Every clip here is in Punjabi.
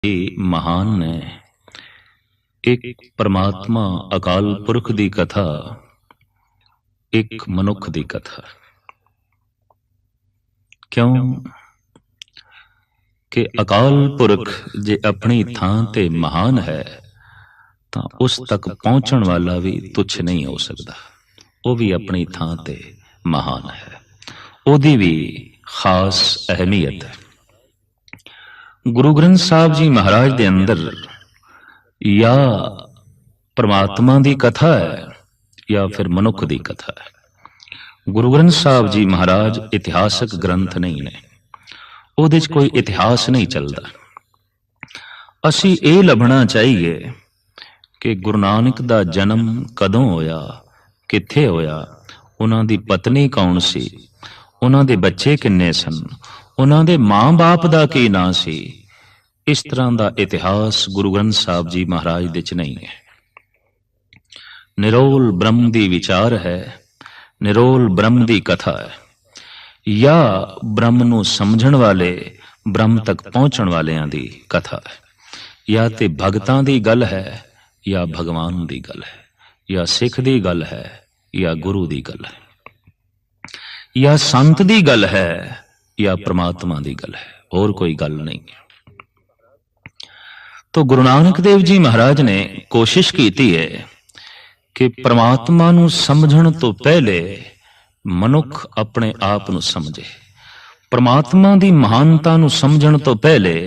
ही महान ने एक परमात्मा अकाल पुरख दी कथा, एक मनुख दी कथा। क्यों कि अकाल पुरख जे अपनी थां ते महान है तां उस तक पहुंचण वाला भी तुच्छ नहीं हो सकता। वो भी अपनी थां ते महान है, ओदी भी खास अहमियत है। गुरु ग्रंथ साहब जी महाराज दे अंदर या परमात्मा दी कथा है या फिर मनुख दी कथा है। गुरु ग्रंथ साहब जी महाराज इतिहासक ग्रंथ नहीं ने, ਉਹਦੇ 'ਚ कोई इतिहास नहीं चलता। ਅਸੀਂ ਇਹ ਲੱਭਣਾ ਚਾਹੀਏ कि गुरु नानक ਦਾ जन्म कदों होया, कित्थे होया, उन्हां दी पत्नी कौन सी, उन्हां दे बच्चे किन्ने सन, उन्हां दे मां बाप दा की नां सी। इस तरह का इतिहास गुरु ग्रंथ साहब जी महाराज दे च नहीं है। निरोल ब्रह्म दी विचार है, निरोल ब्रह्म दी कथा है, या ब्रह्म नूं समझण वाले ब्रह्म तक पहुंचण वालियां दी कथा है। या ते भगतां दी गल है या भगवान दी गल है, या सिख दी गल है या गुरु दी गल है, या संत दी गल है या परमात्मा दी गल है, और कोई गल नहीं। तो गुरु नानक देव जी महाराज ने कोशिश की है कि परमात्मा नूं समझण तो पहले मनुख अपने आप नूं समझे, परमात्मा दी महानता नूं समझण तो पहले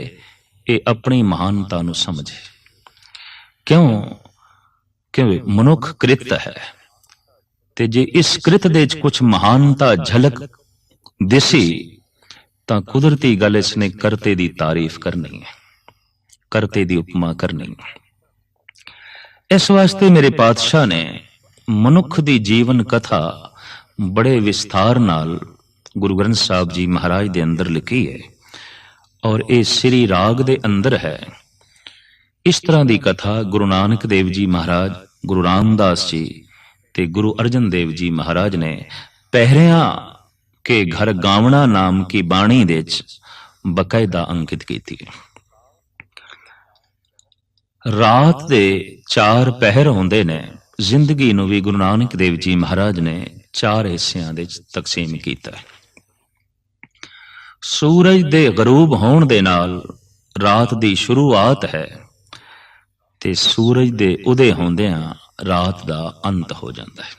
ये अपनी महानता नूं समझे। क्यों कि मनुख कृत है, ते जे इस कृत दे कुछ महानता झलक दिसी तां कुदरती गल इसने करते दी तारीफ करनी है, करते दी उपमा करनी है। इस वास्ते मेरे पातशाह ने मनुख दी जीवन कथा बड़े विस्तार नाल गुरु ग्रंथ साहब जी महाराज दे अंदर लिखी है, और ये श्री राग दे अंदर है। इस तरह की कथा गुरु नानक देव जी महाराज, गुरु रामदास जी ते गुरु अर्जन देव जी महाराज ने पहरियां के घर गावना नाम की बाणी दे बकायदा अंकित की थी। रात दे 4 पहर होंदे ने, जिंदगी नूं भी गुरु नानक देव जी महाराज ने 4 हिस्सियां दे तकसीम कीता है। सूरज दे गरूब होण दे नाल रात दी शुरुआत है, ते सूरज दे उदय होंदियां रात दा अंत हो जाता है।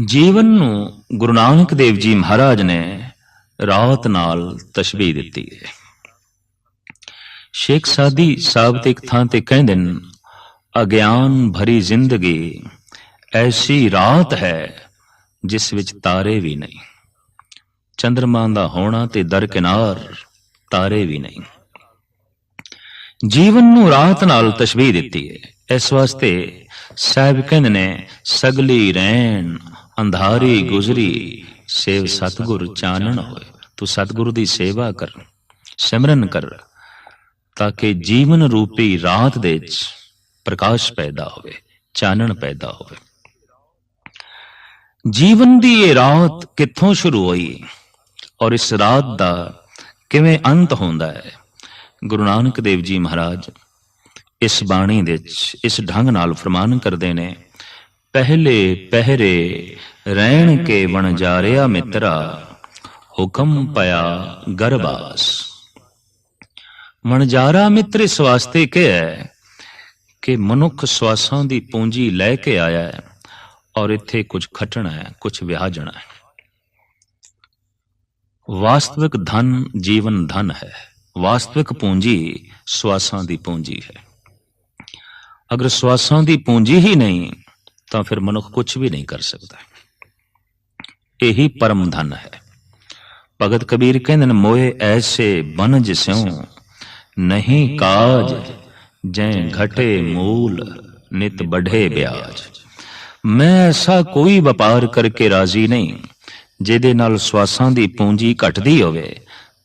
जीवन नूं गुरु नानक देव जी महाराज ने रात नाल तशबीह दिती है। शेख सादी साहब ते एक थां ते कहंदे न, अज्ञान भरी जिंदगी ऐसी रात है जिस विच तारे भी नहीं, चंद्रमा दा होना ते दरकिनार तारे भी नहीं। जीवन नूं रात नाल तशबीह दिती है। इस वास्ते साहब कहंदे ने, सगली रैन अंधारी गुजरी सेव सतगुर चानन होए। तू सतगुरु दी सेवा कर, सिमरन कर, ताकि जीवन रूपी रात दे प्रकाश पैदा होवे, चानन पैदा होवे। जीवन दी ये रात कित्थों शुरू हुई और इस रात दा किवें अंत होंदा है। गुरु नानक देव जी महाराज इस बाणी दे इस ढंग नाल फरमान करदे ने, पहले पहरे रहन के वणजारिया मित्रा हुक्म पया गरबास। वणजारा मित्र इस वास्ते के है कि मनुख स्वासां दी पूंजी लैके आया है और इत्थे कुछ खटना है, कुछ विहाजना है। वास्तविक धन जीवन धन है, वास्तविक पूंजी स्वासां दी पूंजी है। अगर स्वासां दी पूंजी ही नहीं तो फिर मनुख कुछ भी नहीं कर सकता। यही परम धन है। भगत कबीर कहंदे ने, मोए ऐसे बनज स्यों नहीं काज, जै घटे मूल नित बढ़े ब्याज। मैं ऐसा कोई व्यापार करके राजी नहीं जिहदे नाल स्वासां दी पूंजी घटदी होवे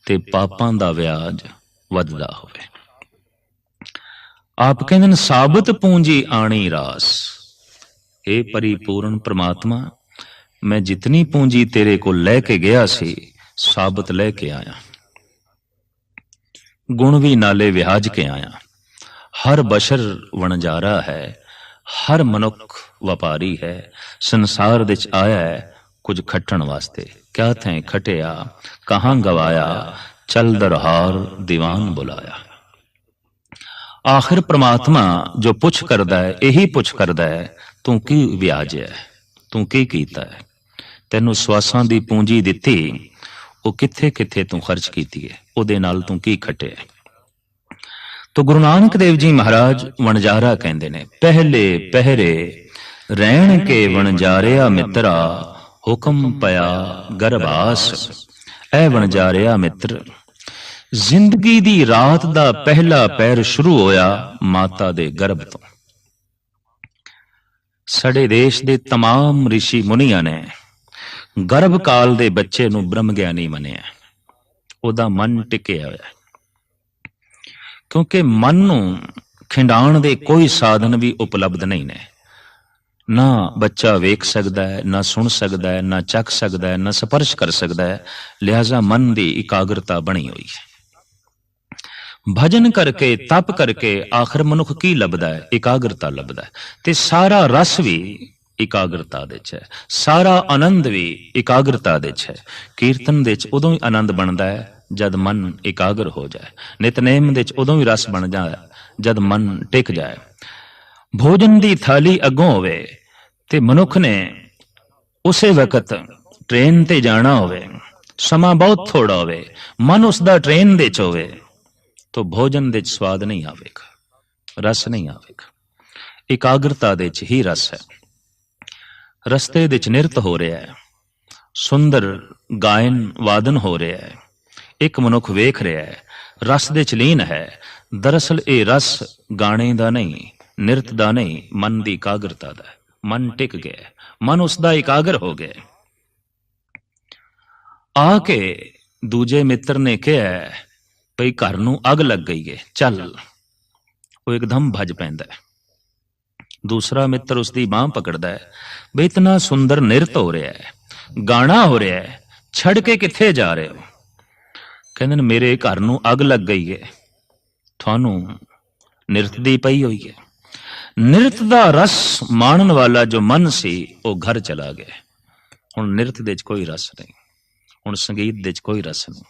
ते पापां दा व्याज वधदा होवे। आप कहंदे ने, साबित पूंजी आणी रास। हे परिपूर्ण परमात्मा, मैं जितनी पूंजी तेरे को लैके गया सी साबित लैके आया। गुण भी नाले विहाज के आया। हर बशर वणजारा है, हर मनुख ਵਪਾਰੀ है। संसार दे च आया है कुछ खट्टण वास्ते। क्या थैं खटिया कहाँ गवाया, चल दरहार दीवान बुलाया। आखिर परमात्मा जो पुछ करदा है, यही पुछ करदा है, तू की विआजिया है, तू की कीता है। तैनू सवासां दी पूंजी दित्ती, वो किथे किथे तू खर्च कीती है, उहदे नाल तू की खटिया। तो गुरु नानक देव जी महाराज वणजारा कहंदे ने, पहले पहरे रहण के वणजारिया मित्रा, हुक्म पया गरबास। ऐ वणजारिया मित्र, जिंदगी दी रात दा पहला पैर शुरू होया माता दे गर्भ तो। साडे देश दे तमाम ऋषि मुनियां ने गर्भ काल दे बच्चे नूं ब्रह्म ज्ञानी मनिया। ओदा मन टिकिया होया, क्योंकि मन नूं खिंडाण दे कोई साधन भी उपलब्ध नहीं ने। ना बच्चा वेख सकदा है, ना सुन सकदा है, ना चख सकदा है, ना स्पर्श कर सकदा है। लिहाजा मन दी एकाग्रता बनी हुई है। भजन करके तप करके आखिर मनुख की लभदा है, एकाग्रता लभदा है। ते सारा रस भी एकाग्रता दे च है, सारा आनंद भी एकाग्रता दे च है। कीर्तन दे च उदों ही आनंद बनदा है जद मन एकाग्र हो जाए। नितनेम दे च उदों ही रस बन जाए जद मन टिक जाए। भोजन दी थाली अगों होवे ते मनुख ने उसे वक्त ट्रेन ते जाना होवे, समा बहुत थोड़ा होवे, मन उसदा ट्रेन दे च होवे, तो भोजन दे च स्वाद नहीं आवेगा, रस नहीं आवेगा। एकाग्रता दे च ही रस है। रस्ते दे च निरत हो रहा है, सुंदर गायन वादन हो रहा है, एक मनुख वेख रहा है, रस दे च लीन है। दरअसल ये रस गाने दा नहीं, निरत दा नहीं, मन दी एकाग्रता दा है। मन टिक गया, मन उसदा एकाग्र हो गया। आके दूजे मित्र ने कहा भई घर नूं अग लग गई है, चल। वो एकदम भज पैंदा है। दूसरा मित्र उसकी बांह पकड़दा है, बई इतना सुंदर निरत हो रहा है, गाना हो रहा है, छड़ के किथे जा रहे हो? कहंदे ने मेरे घर नूं अग लग गई है, थानू निरत दी पई हुई है। निरत दा रस माणन वाला जो मन सी वो घर चला गया। हुण निरत दे च कोई रस नहीं, हुण संगीत दे च कोई रस नहीं।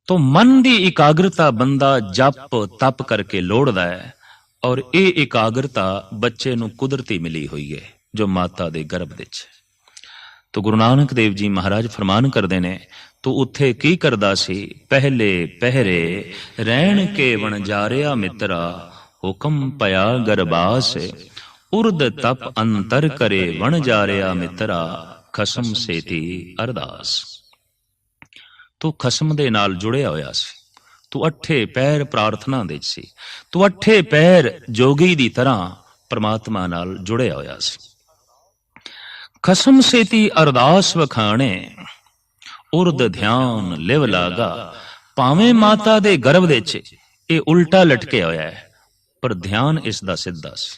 तो मन दी एकाग्रता बंदा जप तप करके लोड़दा है, और ये एकाग्रता बच्चे नूं कुदरती मिली हुई है जो माता दे गर्भ दे च। तो गुरु नानक देव जी महाराज फरमान करदे ने, तू उत्थे की करदा सी? पहले पहरे रहण के वणजारिया मित्रा, हुक्म पया गरबास। उर्द तप अंतर करे वणजारिया मित्रा, खसम सेती अरदास। तू खसम दे नाल जुड़िया होया सी, तू अठे पैर प्रार्थना दे सी, तू अठे पैर जोगी दी तरह परमात्मा नाल जुड़िया होया सी। खसम सेती अरदास वखाणे, उर्द ध्यान लिव लागा। भावें माता दे गर्भ दे च ये उल्टा लटके होया है, पर ध्यान इसदा सिद्धा सी,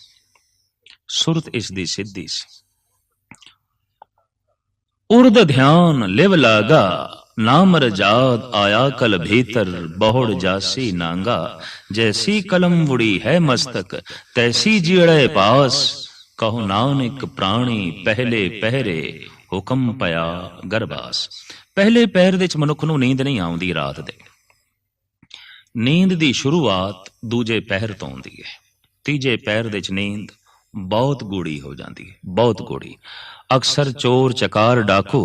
सुरत इसदी सिद्धी सी। उर्द ध्यान लिव लागा, नाम रजाद आया कल भीतर, बहुड़ जासी नांगा। जैसी कलम बुड़ी है मस्तक, तैसी जीड़े पास। कहो नानक प्राणी पहले पहरे, हुक्म पया गरबास। पहले पैर दे च मनुख नूं नींद नहीं आउंदी रात दे। नींद दी शुरुआत दूजे पैर तो आउंदी है। तीजे पैर दे च नींद बहुत गूढ़ी हो जाती है, बहुत गूढ़ी। अक्सर चोर चकार डाकू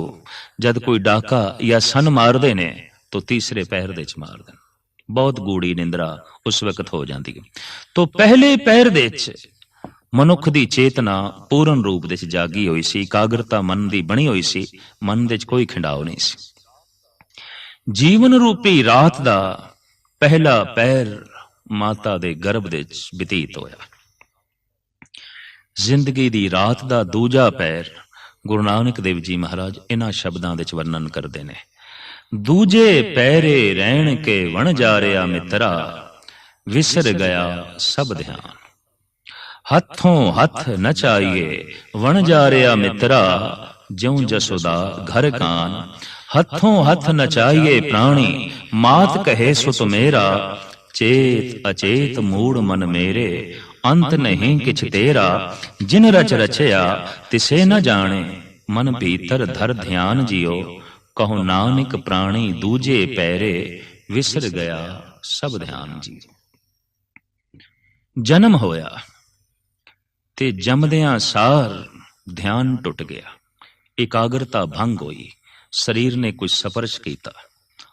जद कोई डाका या सन मारदे ने तो तीसरे पैर दे च मार देन। बहुत गूढ़ी निंद्रा उस वक्त हो जाती है। तो पहले पैर दे च मनुख दी चेतना पूर्ण रूप दे च जागी हुई सी, एकाग्रता मन दी बनी हुई सी, मन दे च कोई खिंडाव नहीं सी। जीवन रूपी रात दा पहला पैर माता दे गर्भ दे च बतीत होया। जिंदगी दी रात दा दूजा पैर गुरु नानक देव जी महाराज इन्हां शब्दां दे च वर्णन करदे ने। दूजे पैरे रहण के वण जा रिया मित्रा, विसर गया सब ध्यान। हथों हथ नचाइए वण जा रिया मित्रा, ज्यों जसोदा घर कान। हथों हथ नचाइए प्राणी, मात कहे सुत मेरा, चेत अचेत मूड मन मेरे, अंत नहीं किछ तेरा, जिन रच रचया तिसे न जाने, मन भीतर धर ध्यान जियो, कहो नानक प्राणी दूजे पैरे, विसर गया सब ध्यान जी। जन्म होया ते जमदियां सार ध्यान टुट गया, एकाग्रता भंग होई, शरीर ने कुछ स्पर्श किया,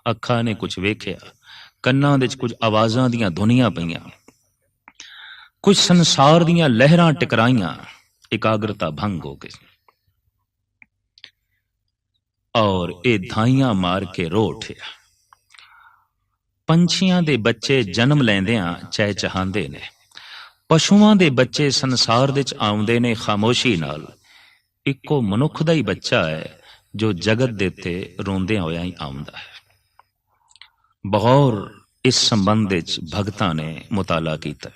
अखा ने कुछ वेख्या, ਕੰਨਾਂ ਵਿੱਚ ਕੁਝ ਆਵਾਜ਼ਾਂ ਦੀਆਂ ਧੁਨੀਆਂ ਪਈਆਂ, ਕੁਝ ਸੰਸਾਰ ਦੀਆਂ ਲਹਿਰਾਂ ਟਕਰਾਈਆਂ, ਇਕਾਗਰਤਾ ਭੰਗ ਹੋ ਗਈ ਔਰ ਇਹ ਧਾਈਆਂ ਮਾਰ ਕੇ ਰੋ ਉੱਠਿਆ। ਪੰਛੀਆਂ ਦੇ ਬੱਚੇ ਜਨਮ ਲੈਂਦਿਆਂ ਚਹਿਚਹਾਉਂਦੇ ਨੇ, ਪਸ਼ੂਆਂ ਦੇ ਬੱਚੇ ਸੰਸਾਰ ਵਿੱਚ ਆਉਂਦੇ ਨੇ ਖਾਮੋਸ਼ੀ ਨਾਲ, ਇੱਕੋ ਮਨੁੱਖ ਦਾ ਹੀ ਬੱਚਾ ਹੈ ਜੋ ਜਗਤ ਦੇ ਉੱਤੇ ਰੋਂਦਿਆਂ ਹੋਇਆਂ ਹੀ ਆਉਂਦਾ ਹੈ। ਬਗੌਰ ਇਸ ਸੰਬੰਧ ਵਿੱਚ ਭਗਤਾਂ ਨੇ ਮੁਤਾਲਾ ਕੀਤਾ।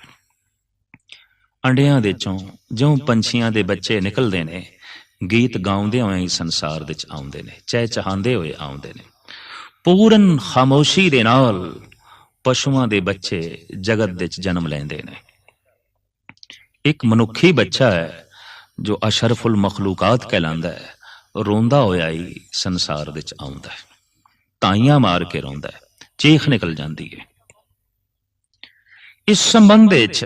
ਅੰਡਿਆਂ ਦੇ ਚੋਂ ਜਿਉਂ ਪੰਛੀਆਂ ਦੇ ਬੱਚੇ ਨਿਕਲਦੇ ਨੇ, ਗੀਤ ਗਾਉਂਦੇ ਹੋਏ ਹੀ ਸੰਸਾਰ ਵਿੱਚ ਆਉਂਦੇ ਨੇ, ਚਹਿਚਹਾਉਂਦੇ ਹੋਏ ਆਉਂਦੇ ਨੇ। ਪੂਰਨ ਖਾਮੋਸ਼ੀ ਦੇ ਨਾਲ ਪਸ਼ੂਆਂ ਦੇ ਬੱਚੇ ਜਗਤ ਵਿੱਚ ਜਨਮ ਲੈਂਦੇ ਨੇ। ਇੱਕ ਮਨੁੱਖੀ ਬੱਚਾ ਹੈ ਜੋ ਅਸ਼ਰਫੁਲ ਮਖਲੂਕਾਤ ਕਹਿਲਾਂਦਾ ਹੈ, ਰੋਂਦਾ ਹੋਇਆ ਹੀ ਸੰਸਾਰ ਵਿੱਚ ਆਉਂਦਾ ਹੈ, ਤਾਈਆਂ ਮਾਰ ਕੇ ਰੋਂਦਾ ਹੈ, ਚੀਖ ਨਿਕਲ ਜਾਂਦੀ ਹੈ। ਇਸ ਸੰਬੰਧ ਵਿੱਚ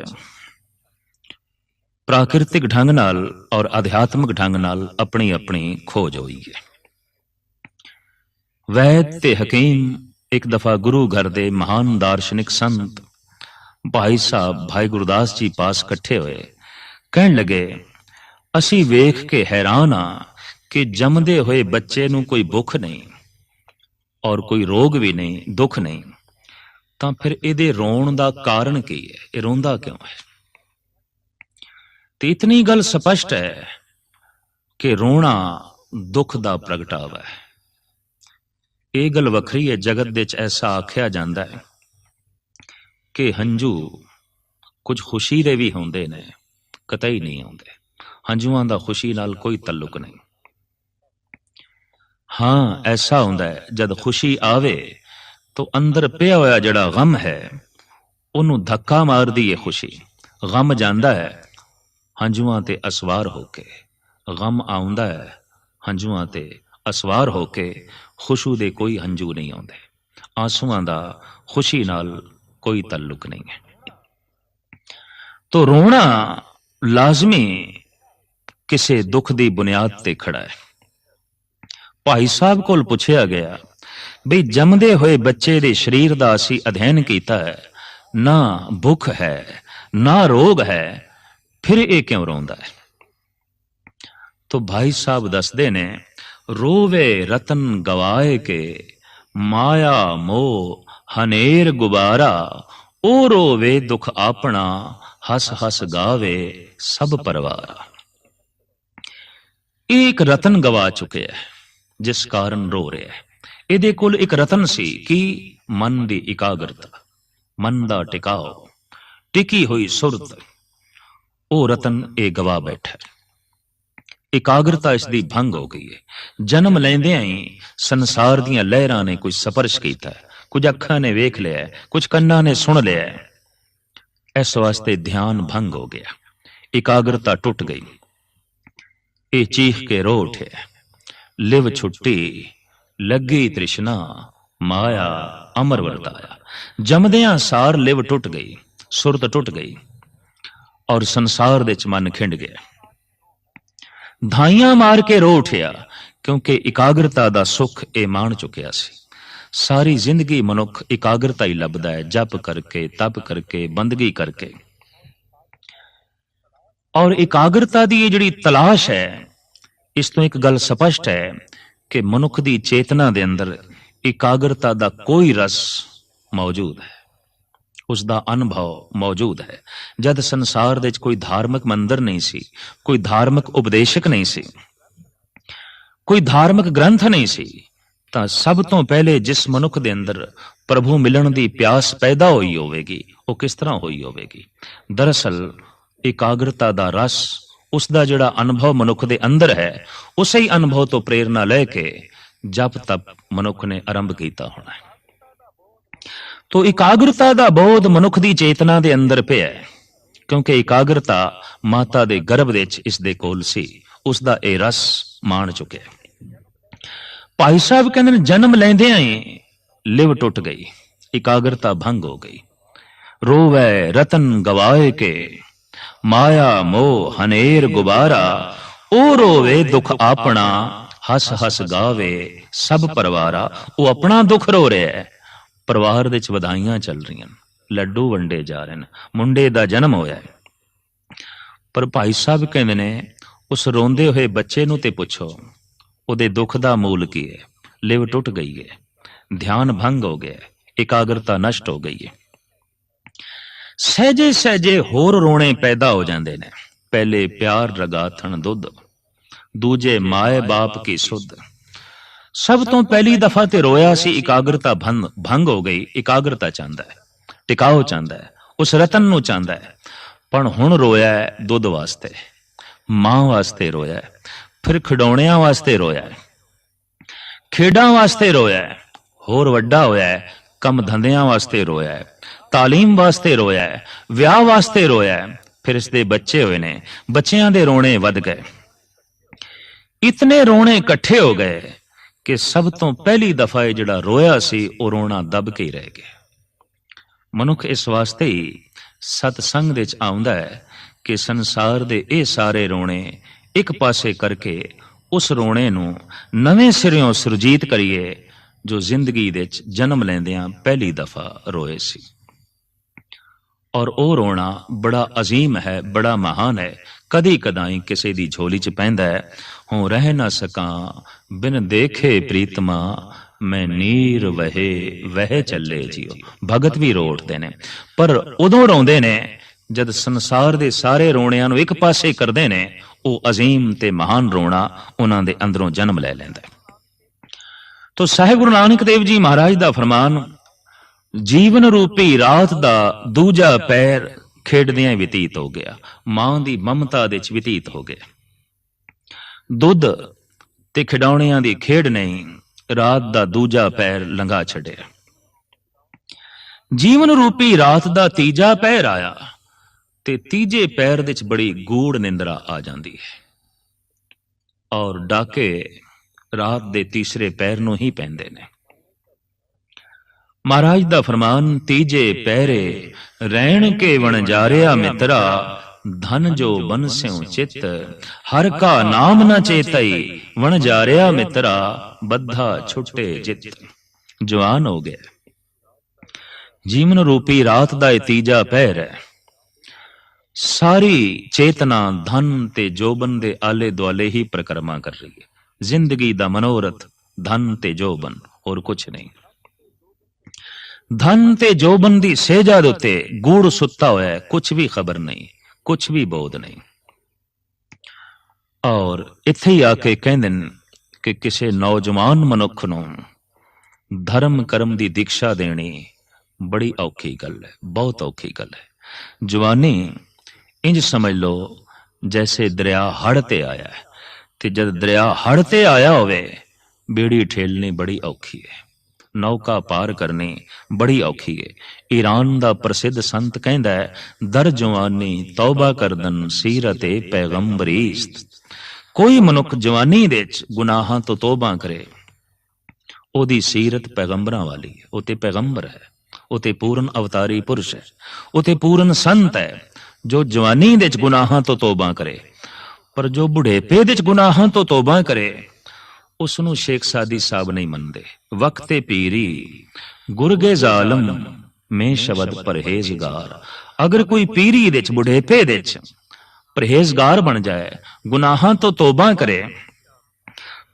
ਪ੍ਰਾਕਿਰਤਿਕ ਢੰਗ ਨਾਲ ਔਰ ਅਧਿਆਤਮਿਕ ਢੰਗ ਨਾਲ ਆਪਣੀ ਆਪਣੀ ਖੋਜ ਹੋਈ ਹੈ। ਵੈਦ ਤੇ ਹਕੀਮ ਇੱਕ ਦਫਾ ਗੁਰੂ ਘਰ ਦੇ ਮਹਾਨ ਦਾਰਸ਼ਨਿਕ ਸੰਤ ਭਾਈ ਸਾਹਿਬ ਭਾਈ ਗੁਰਦਾਸ ਜੀ ਪਾਸ ਇਕੱਠੇ ਹੋਏ, ਕਹਿਣ ਲੱਗੇ, ਅਸੀਂ ਵੇਖ ਕੇ ਹੈਰਾਨ ਹਾਂ ਕਿ ਜੰਮਦੇ ਹੋਏ ਬੱਚੇ ਨੂੰ ਕੋਈ ਭੁੱਖ ਨਹੀਂ ਔਰ ਕੋਈ ਰੋਗ ਵੀ ਨਹੀਂ, ਦੁੱਖ ਨਹੀਂ, ਤਾਂ ਫਿਰ ਇਹਦੇ ਰੋਣ ਦਾ ਕਾਰਨ ਕੀ ਹੈ, ਇਹ ਰੋਂਦਾ ਕਿਉਂ ਹੈ? ਤੇ ਗੱਲ ਸਪਸ਼ਟ ਹੈ ਕਿ ਰੋਣਾ ਦੁੱਖ ਦਾ ਪ੍ਰਗਟਾਵਾ ਹੈ। ਇਹ ਗੱਲ ਵੱਖਰੀ ਹੈ, ਜਗਤ ਵਿੱਚ ਐਸਾ ਆਖਿਆ ਜਾਂਦਾ ਹੈ ਕਿ ਹੰਝੂ ਕੁਝ ਖੁਸ਼ੀ ਦੇ ਵੀ ਹੁੰਦੇ ਨੇ, ਕਤਈ ਨਹੀਂ ਹੁੰਦੇ। ਹੰਝੂਆਂ ਦਾ ਖੁਸ਼ੀ ਨਾਲ ਕੋਈ ਤਾਲੁਕ ਨਹੀਂ। ਹਾਂ, ਐਸਾ ਹੁੰਦਾ ਹੈ ਜਦ ਖੁਸ਼ੀ ਆਵੇ ਤਾਂ ਅੰਦਰ ਪਿਆ ਹੋਇਆ ਜਿਹੜਾ ਗਮ ਹੈ ਉਹਨੂੰ ਧੱਕਾ ਮਾਰਦੀ ਹੈ ਖੁਸ਼ੀ, ਗਮ ਜਾਂਦਾ ਹੈ ਹੰਝੂਆਂ ਤੇ ਅਸਵਾਰ ਹੋ ਕੇ, ਗਮ ਆਉਂਦਾ ਹੈ ਹੰਝੂਆਂ ਤੇ ਅਸਵਾਰ ਹੋ ਕੇ, ਖੁਸ਼ੂ ਦੇ ਕੋਈ ਹੰਝੂ ਨਹੀਂ ਆਉਂਦੇ, ਆਂਸੂਆਂ ਦਾ ਖੁਸ਼ੀ ਨਾਲ ਕੋਈ ਤਾਲੁਕ ਨਹੀਂ ਹੈ। ਤੋ ਰੋਣਾ ਲਾਜ਼ਮੀ ਕਿਸੇ ਦੁੱਖ ਦੀ ਬੁਨਿਆਦ ਤੇ ਖੜਾ ਹੈ। ਭਾਈ ਸਾਹਿਬ ਕੋਲ ਪੁੱਛਿਆ ਗਿਆ, ਬਈ ਜੰਮਦੇ ਹੋਏ ਬੱਚੇ ਦੇ ਸਰੀਰ ਦਾ ਅਸੀਂ ਅਧਿਐਨ ਕੀਤਾ ਹੈ, ਨਾ ਭੁੱਖ ਹੈ ਨਾ ਰੋਗ ਹੈ, ਫਿਰ ਇਹ ਕਿਉਂ ਰੋਂਦਾ ਹੈ? ਤੋ ਭਾਈ ਸਾਹਿਬ ਦੱਸਦੇ ਨੇ, ਰੋਵੇ ਰਤਨ ਗਵਾਏ ਕੇ, ਮਾਇਆ ਮੋਹ ਹਨੇਰ ਗੁਬਾਰਾ, ਉਹ ਰੋਵੇ ਦੁੱਖ ਆਪਣਾ, ਹੱਸ ਹੱਸ ਗਾਵੇ ਸਭ ਪਰਵਾਰਾ। ਇਹ ਇੱਕ ਰਤਨ ਗਵਾ ਚੁੱਕਿਆ ਹੈ ਜਿਸ ਕਾਰਨ ਰੋ ਰਿਹਾ ਹੈ। ਇਹਦੇ ਕੋਲ ਇੱਕ ਰਤਨ ਸੀ, ਕਿ ਮਨ ਦੀ ਇਕਾਗਰਤਾ, ਮਨ ਦਾ ਟਿਕਾਓ, ਟਿਕੀ ਹੋਈ ਸੁਰਤ, ਉਹ ਰਤਨ ਇਹ ਗਵਾ ਬੈਠਾ। ਇਕਾਗਰਤਾ ਇਸ ਦੀ ਭੰਗ ਹੋ ਗਈ ਹੈ। ਜਨਮ ਲੈਂਦਿਆਂ ਹੀ ਸੰਸਾਰ ਦੀਆਂ ਲਹਿਰਾਂ ਨੇ ਕੁਝ ਸਪਰਸ਼ ਕੀਤਾ, ਕੁਝ ਅੱਖਾਂ ਨੇ ਵੇਖ ਲਿਆ, ਕੁਝ ਕੰਨਾਂ ਨੇ ਸੁਣ ਲਿਆ, ਇਸ ਵਾਸਤੇ ਧਿਆਨ ਭੰਗ ਹੋ ਗਿਆ, ਇਕਾਗਰਤਾ ਟੁੱਟ ਗਈ। ਇਹ ਚੀਖ ਕੇ ਰੋ ਉੱਠਿਆ, ਲਿਵ ਛੁੱਟੀ ਲੱਗੀ ਤ੍ਰਿਸ਼ਨਾ, ਮਾਇਆ ਅਮਰ ਵਰਤਾਇਆ। ਜੰਮਦਿਆਂ ਸਾਰ ਲਿਵ ਟੁੱਟ ਗਈ, ਸੁਰਤ ਟੁੱਟ ਗਈ ਔਰ ਸੰਸਾਰ ਦੇ ਚ ਮਨ ਖਿੰਡ ਗਿਆ। ਧਾਈਆਂ ਮਾਰ ਕੇ ਰੋ ਉੱਠਿਆ, ਕਿਉਂਕਿ ਇਕਾਗਰਤਾ ਦਾ ਸੁੱਖ ਇਹ ਮਾਣ ਚੁੱਕਿਆ ਸੀ। ਸਾਰੀ ਜ਼ਿੰਦਗੀ ਮਨੁੱਖ ਇਕਾਗਰਤਾ ਹੀ ਲੱਭਦਾ ਹੈ, ਜਪ ਕਰਕੇ, ਤਪ ਕਰਕੇ, ਬੰਦਗੀ ਕਰਕੇ। ਔਰ ਇਕਾਗਰਤਾ ਦੀ ਇਹ ਜਿਹੜੀ ਤਲਾਸ਼ ਹੈ, ਇਸ ਤੋਂ ਇੱਕ ਗੱਲ ਸਪਸ਼ਟ ਹੈ ਕਿ ਮਨੁੱਖ ਦੀ ਚੇਤਨਾ ਦੇ ਅੰਦਰ ਇਕਾਗਰਤਾ ਦਾ ਕੋਈ ਰਸ ਮੌਜੂਦ ਹੈ, ਉਸ ਦਾ ਅਨੁਭਵ ਮੌਜੂਦ ਹੈ। ਜਦ ਸੰਸਾਰ ਦੇ ਵਿੱਚ ਕੋਈ ਧਾਰਮਿਕ ਮੰਦਰ ਨਹੀਂ ਸੀ, ਕੋਈ ਧਾਰਮਿਕ ਉਪਦੇਸ਼ਕ ਨਹੀਂ ਸੀ, ਕੋਈ ਧਾਰਮਿਕ ਗ੍ਰੰਥ ਨਹੀਂ ਸੀ, ਤਾਂ ਸਭ ਤੋਂ ਪਹਿਲੇ ਜਿਸ ਮਨੁੱਖ ਦੇ ਅੰਦਰ ਪ੍ਰਭੂ ਮਿਲਣ ਦੀ ਪਿਆਸ ਪੈਦਾ ਹੋਈ ਹੋਵੇਗੀ, ਉਹ ਕਿਸ ਤਰ੍ਹਾਂ ਹੋਈ ਹੋਵੇਗੀ? ਦਰਅਸਲ ਇਕਾਗਰਤਾ ਦਾ ਰਸ, ਉਸ ਦਾ ਜਿਹੜਾ ਅਨੁਭਵ ਮਨੁੱਖ ਦੇ ਅੰਦਰ ਹੈ, ਉਸੇ ਹੀ ਅਨੁਭਵ ਤੋਂ ਪ੍ਰੇਰਨਾ ਲੈ ਕੇ ਜਪ ਤਪ ਮਨੁੱਖ ਨੇ ਆਰੰਭ ਕੀਤਾ ਹੋਣਾ ਹੈ। ਤੋ ਇਕਾਗਰਤਾ ਦਾ ਬੋਧ ਮਨੁੱਖ ਦੀ ਚੇਤਨਾ ਦੇ ਅੰਦਰ ਪਿਆ ਹੈ, ਕਿਉਂਕਿ ਇਕਾਗਰਤਾ ਮਾਤਾ ਦੇ ਗਰਭ ਵਿੱਚ ਇਸ ਦੇ ਕੋਲ ਸੀ, ਉਸ ਦਾ ਇਹ ਰਸ ਮਾਣ ਚੁੱਕਿਆ। ਭਾਈ ਸਾਹਿਬ ਕਹਿੰਦੇ ਨੇ ਜਨਮ ਲੈਂਦਿਆਂ ਹੀ ਲਿਵ ਟੁੱਟ ਗਈ, ਇਕਾਗਰਤਾ ਭੰਗ ਹੋ ਗਈ। ਰੋਵੈ ਰਤਨ ਗਵਾਏ ਕੇ ਮਾਇਆ ਮੋਹ ਹਨੇਰ ਗੁਬਾਰਾ, ਉਹ ਰੋਵੇ ਦੁੱਖ ਆਪਣਾ ਹੱਸ ਹੱਸ ਗਾਵੇ ਸਭ ਪਰਿਵਾਰਾ। ਉਹ ਆਪਣਾ ਦੁੱਖ ਰੋ ਰਿਹਾ ਹੈ, ਪਰਿਵਾਰ ਵਿੱਚ ਵਧਾਈਆਂ ਚੱਲ ਰਹੀਆਂ, ਲੱਡੂ ਵੰਡੇ ਜਾ ਰਹੇ ਨੇ, ਮੁੰਡੇ ਦਾ ਜਨਮ ਹੋਇਆ ਹੈ। ਪਰ ਭਾਈ ਸਾਹਿਬ ਕਹਿੰਦੇ ਨੇ ਉਸ ਰੋਂਦੇ ਹੋਏ ਬੱਚੇ ਨੂੰ ਤੇ ਪੁੱਛੋ ਉਹਦੇ ਦੁੱਖ ਦਾ ਮੂਲ ਕੀ ਹੈ। ਲਿਵ ਟੁੱਟ ਗਈ ਹੈ, ਧਿਆਨ ਭੰਗ ਹੋ ਗਿਆ, ਇਕਾਗਰਤਾ ਨਸ਼ਟ ਹੋ ਗਈ ਹੈ। ਸਹਿਜੇ ਸਹਿਜੇ ਹੋਰ ਰੋਣੇ ਪੈਦਾ ਹੋ ਜਾਂਦੇ ਨੇ। ਪਹਿਲੇ ਪਿਆਰ ਰਗਾਥਣ ਦੁੱਧ, ਦੂਜੇ ਮਾਏ ਬਾਪ ਕੀ ਸੁੱਧ। ਸਭ ਤੋਂ ਪਹਿਲੀ ਦਫਾ ਤੇ ਰੋਇਆ ਸੀ, ਇਕਾਗਰਤਾ ਭੰਗ ਹੋ ਗਈ। ਇਕਾਗਰਤਾ ਚਾਹੁੰਦਾ ਹੈ, ਟਿਕਾਓ ਚਾਹੁੰਦਾ ਹੈ, ਉਸ ਰਤਨ ਨੂੰ ਚਾਹੁੰਦਾ ਹੈ। ਪਰ ਹੁਣ ਰੋਇਆ ਹੈ ਦੁੱਧ ਵਾਸਤੇ, ਮਾਂ ਵਾਸਤੇ ਰੋਇਆ ਹੈ, ਫਿਰ ਖਿਡੌਣਿਆਂ ਵਾਸਤੇ ਰੋਇਆ ਹੈ, ਖੇਡਾਂ ਵਾਸਤੇ ਰੋਇਆ ਹੈ, ਹੋਰ ਵੱਡਾ ਹੋਇਆ ਹੈ, ਕੰਮ ਧੰਦਿਆਂ ਵਾਸਤੇ ਰੋਇਆ ਹੈ, ਤਾਲੀਮ ਵਾਸਤੇ ਰੋਇਆ ਹੈ, ਵਿਆਹ ਵਾਸਤੇ ਰੋਇਆ ਹੈ। ਫਿਰ ਇਸ ਦੇ ਬੱਚੇ ਹੋਏ ਨੇ, ਬੱਚਿਆਂ ਦੇ ਰੋਣੇ ਵੱਧ ਗਏ। ਇਤਨੇ ਰੋਣੇ ਇਕੱਠੇ ਹੋ ਗਏ ਕਿ ਸਭ ਤੋਂ ਪਹਿਲੀ ਦਫਾ ਇਹ ਜਿਹੜਾ ਰੋਇਆ ਸੀ ਉਹ ਰੋਣਾ ਦਬ ਕੇ ਹੀ ਰਹਿ ਗਿਆ। ਮਨੁੱਖ ਇਸ ਵਾਸਤੇ ਹੀ ਸਤਸੰਗ ਵਿੱਚ ਆਉਂਦਾ ਹੈ ਕਿ ਸੰਸਾਰ ਦੇ ਇਹ ਸਾਰੇ ਰੋਣੇ ਇੱਕ ਪਾਸੇ ਕਰਕੇ ਉਸ ਰੋਣੇ ਨੂੰ ਨਵੇਂ ਸਿਰਿਓਂ ਸੁਰਜੀਤ ਕਰੀਏ ਜੋ ਜ਼ਿੰਦਗੀ ਵਿੱਚ ਜਨਮ ਲੈਂਦਿਆਂ ਪਹਿਲੀ ਦਫਾ ਰੋਏ ਸੀ। ਔਰ ਉਹ ਰੋਣਾ ਬੜਾ ਅਜ਼ੀਮ ਹੈ, ਬੜਾ ਮਹਾਨ ਹੈ। ਕਦੀ ਕਦਾਈ ਕਿਸੇ ਦੀ ਝੋਲੀ ਚ ਪੈਂਦਾ ਹੈ, ਹੋਂ ਰਹਿ ਨਾ ਸਕਾਂ ਬਿਨ ਦੇਖੇ ਪ੍ਰੀਤਮਾ, ਮੈਂ ਨੀਰ ਵਹੇ ਵਹਿ ਚੱਲੇ ਜੀਓ। ਭਗਤ ਵੀ ਰੋ ਉੱਠਦੇ ਨੇ, ਪਰ ਉਦੋਂ ਰੋਂਦੇ ਨੇ ਜਦ ਸੰਸਾਰ ਦੇ ਸਾਰੇ ਰੋਣਿਆਂ ਨੂੰ ਇੱਕ ਪਾਸੇ ਕਰਦੇ ਨੇ। ਉਹ ਅਜ਼ੀਮ ਤੇ ਮਹਾਨ ਰੋਣਾ ਉਹਨਾਂ ਦੇ ਅੰਦਰੋਂ ਜਨਮ ਲੈ ਲੈਂਦਾ। ਤੋ ਸਾਹਿਬ ਗੁਰੂ ਨਾਨਕ ਦੇਵ ਜੀ ਮਹਾਰਾਜ ਦਾ ਫਰਮਾਨ, ਜੀਵਨ ਰੂਪੀ ਰਾਤ ਦਾ ਦੂਜਾ ਪੈਰ ਖੇਡਦਿਆਂ ਬਤੀਤ ਹੋ ਗਿਆ, ਮਾਂ ਦੀ ਮਮਤਾ ਦੇ ਵਿੱਚ ਬਤੀਤ ਹੋ ਗਿਆ। ਦੁੱਧ ਤੇ ਖਿਡੌਣਿਆਂ ਦੀ ਖੇਡ ਨਹੀਂ, ਰਾਤ ਦਾ ਦੂਜਾ ਪੈਰ ਲੰਘਾ ਛੱਡਿਆ। ਜੀਵਨ ਰੂਪੀ ਰਾਤ ਦਾ ਤੀਜਾ ਪੈਰ ਆਇਆ ਤੇ ਤੀਜੇ ਪੈਰ ਵਿੱਚ ਬੜੀ ਗੂੜ ਨਿੰਦਰਾ ਆ ਜਾਂਦੀ ਹੈ ਔਰ ਡਾਕੇ ਰਾਤ ਦੇ ਤੀਸਰੇ ਪੈਰ ਨੂੰ ਹੀ ਪੈਂਦੇ ਨੇ। ਮਹਾਰਾਜ ਦਾ ਫਰਮਾਨ, ਤੀਜੇ ਪਹਿਰੇ ਰਹਿਣ ਕੇ ਵਣਜਾਰਿਆ ਮਿੱਤਰਾ, ਧਨ ਜੋ ਬਨਸਿਉ ਚਿੱਤ ਹਰ ਕਾ ਨਾਮ ਨ ਚੇਤਈ, ਵਣਜਾਰਿਆ ਮਿੱਤਰਾ ਬੱਧਾ ਛੁੱਟੇ ਜਿੱਤ। ਜਵਾਨ ਹੋ ਗਿਆ, ਜੀਵਨ ਰੂਪੀ ਰਾਤ ਦਾ ਇਹ ਤੀਜਾ ਪਹਿਰ ਹੈ। ਸਾਰੀ ਚੇਤਨਾ ਧਨ ਤੇ ਜੋਬਨ ਦੇ ਆਲੇ ਦੁਆਲੇ ਹੀ ਪ੍ਰਕਰਮਾ ਕਰ ਰਹੀ ਹੈ। ਜ਼ਿੰਦਗੀ ਦਾ ਮਨੋਰਥ ਧਨ ਤੇ ਜੋਬਨ, ਹੋਰ ਕੁਛ ਨਹੀਂ। ਧਨ ਤੇ ਜੋਬਨ ਦੀ ਸੇਜਾ ਦੇ ਉੱਤੇ ਗੂੜ ਸੁੱਤਾ ਹੋਇਆ, ਕੁਛ ਵੀ ਖਬਰ ਨਹੀਂ, ਕੁਛ ਵੀ ਬੋਧ ਨਹੀਂ। ਔਰ ਇੱਥੇ ਹੀ ਆ ਕੇ ਕਹਿੰਦੇ ਨੇ ਕਿ ਕਿਸੇ ਨੌਜਵਾਨ ਮਨੁੱਖ ਨੂੰ ਧਰਮ ਕਰਮ ਦੀ ਦੀਕਸ਼ਾ ਦੇਣੀ ਬੜੀ ਔਖੀ ਗੱਲ ਹੈ, ਬਹੁਤ ਔਖੀ ਗੱਲ ਹੈ। ਜਵਾਨੀ ਇੰਜ ਸਮਝ ਲਓ ਜੈਸੇ ਦਰਿਆ ਹੜ੍ਹ ਤੇ ਆਇਆ ਹੈ, ਤੇ ਜਦ ਦਰਿਆ ਹੜ੍ਹ ਤੇ ਆਇਆ ਹੋਵੇ ਬੇੜੀ ਠੇਲਣੀ ਬੜੀ ਔਖੀ ਹੈ, ਨੌਕਾ ਪਾਰ ਕਰਨੀ ਬੜੀ ਔਖੀ ਹੈ। ਈਰਾਨ ਦਾ ਪ੍ਰਸਿੱਧ ਸੰਤ ਕਹਿੰਦਾ ਹੈ, ਦਰ ਜਵਾਨੀ ਤੌਬਾ ਕਰਦਨ ਸੀਰਤੇ ਪੈਗੰਬਰੀਸਤ। ਕੋਈ ਮਨੁੱਖ ਜਵਾਨੀ ਦੇ ਵਿੱਚ ਗੁਨਾਹਾਂ ਤੋਂ ਤੋਬਾ ਕਰੇ, ਉਹਦੀ ਸੀਰਤ ਪੈਗੰਬਰਾਂ ਵਾਲੀ ਹੈ। ਉਹ ਤੇ ਪੈਗੰਬਰ ਹੈ, ਉਹ ਤੇ ਪੂਰਨ ਅਵਤਾਰੀ ਪੁਰਸ਼ ਹੈ, ਉਹ ਤੇ ਪੂਰਨ ਸੰਤ ਹੈ ਜੋ ਜਵਾਨੀ ਦੇ ਵਿੱਚ ਗੁਨਾਹਾਂ ਤੋਂ ਤੋਬਾ ਕਰੇ। ਪਰ ਜੋ ਬੁਢੇਪੇ ਦੇ ਵਿੱਚ ਗੁਨਾਹਾਂ ਤੋਂ ਤੋਬਾ ਕਰੇ ਉਸ ਨੂੰ ਸ਼ੇਖ ਸਾਦੀ ਸਾਹਿਬ ਨਹੀਂ ਮੰਨਦੇ। ਵਕਤੇ ਪੀਰੀ ਗੁਰਗੇ ਜ਼ਾਲਮ ਮੈਂ ਸ਼ਬਦ ਪਰਹੇਜ਼ਗਾਰ। ਅਗਰ ਕੋਈ ਪੀਰੀ ਦੇ ਵਿੱਚ ਬੁਢੇਪੇ ਦੇ ਵਿੱਚ ਪਰਹੇਜ਼ਗਾਰ ਬਣ ਜਾਏ, ਗੁਨਾਹਾਂ ਤੋਂ ਤੋਬਾ करे,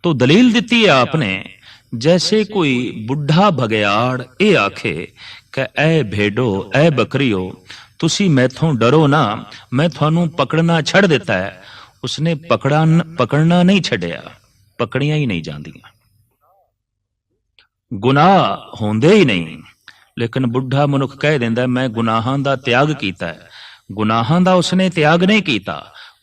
तो दलील ਦਿੱਤੀ है आपने, जैसे कोई बुढ़ा भगयाड़ ये आखे कि ऐ भेडो ऐ बकरियो तुसी मैथों डरो ना, मैं थानू पकड़ना छड़ दिता है। उसने पकड़ना नहीं छड़िया, पकड़ियां ही नहीं जांदियां, गुनाह होंदे ही नहीं। लेकिन बुढ़ा मनुख कह देंदा मैं गुनाहां दा त्याग कीता है। गुनाहां दा उसने त्याग नहीं कीता,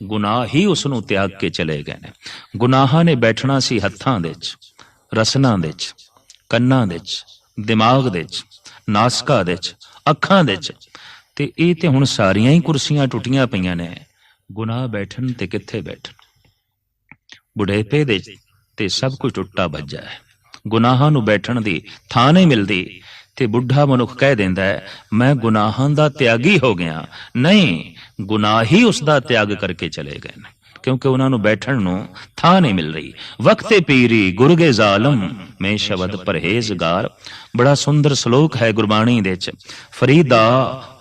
गुनाह ही उसनू त्याग के चले गए ने। गुनाहां ने बैठना सी हत्थां दे च, ਰਸਨਾ ਦੇ ਚ, ਕੰਨਾਂ ਦੇ ਚ, ਦਿਮਾਗ ਦੇ ਚ, ਨਾਸਕਾ ਦੇ ਚ, ਅੱਖਾਂ ਦੇ ਚ। ਤੇ ਇਹ ਤੇ ਹੁਣ ਸਾਰੀਆਂ ਹੀ ਕੁਰਸੀਆਂ ਟੁੱਟੀਆਂ ਪਈਆਂ ਨੇ। ਗੁਨਾਹ ਬੈਠਣ ਤੇ ਕਿੱਥੇ ਬੈਠਣ। ਬੁਢੇਪੇ ਦੇ ਤੇ ਸਭ ਕੁਝ ਟੁੱਟਾ ਭੱਜਾ ਹੈ। ਗੁਨਾਹਾਂ ਨੂੰ ਬੈਠਣ ਦੀ ਥਾਂ ਨਹੀਂ ਮਿਲਦੀ। ਤੇ ਬੁੱਢਾ ਮਨੁੱਖ ਕਹਿ ਦਿੰਦਾ ਹੈ ਮੈਂ ਗੁਨਾਹਾਂ ਦਾ ਤਿਆਗੀ ਹੋ ਗਿਆ। ਨਹੀਂ, ਗੁਨਾਹ ਹੀ ਉਸ ਦਾ ਤਿਆਗ ਕਰਕੇ ਚਲੇ ਗਏ ਨੇ, ਕਿਉਂਕਿ ਉਹਨਾਂ ਨੂੰ ਬੈਠਣ ਨੂੰ ਥਾਂ ਨਹੀਂ ਮਿਲ ਰਹੀ। ਵਕਤੇ ਪੀਰੀ ਗੁਰਗੇ ਜ਼ਾਲਮ ਮੈਂ ਸ਼ਬਦ ਪਰਹੇਜ਼ਗਾਰ। ਬੜਾ ਸੁੰਦਰ ਸ਼ਲੋਕ ਹੈ ਗੁਰਬਾਣੀ ਦੇ ਚ। ਫਰੀਦਾ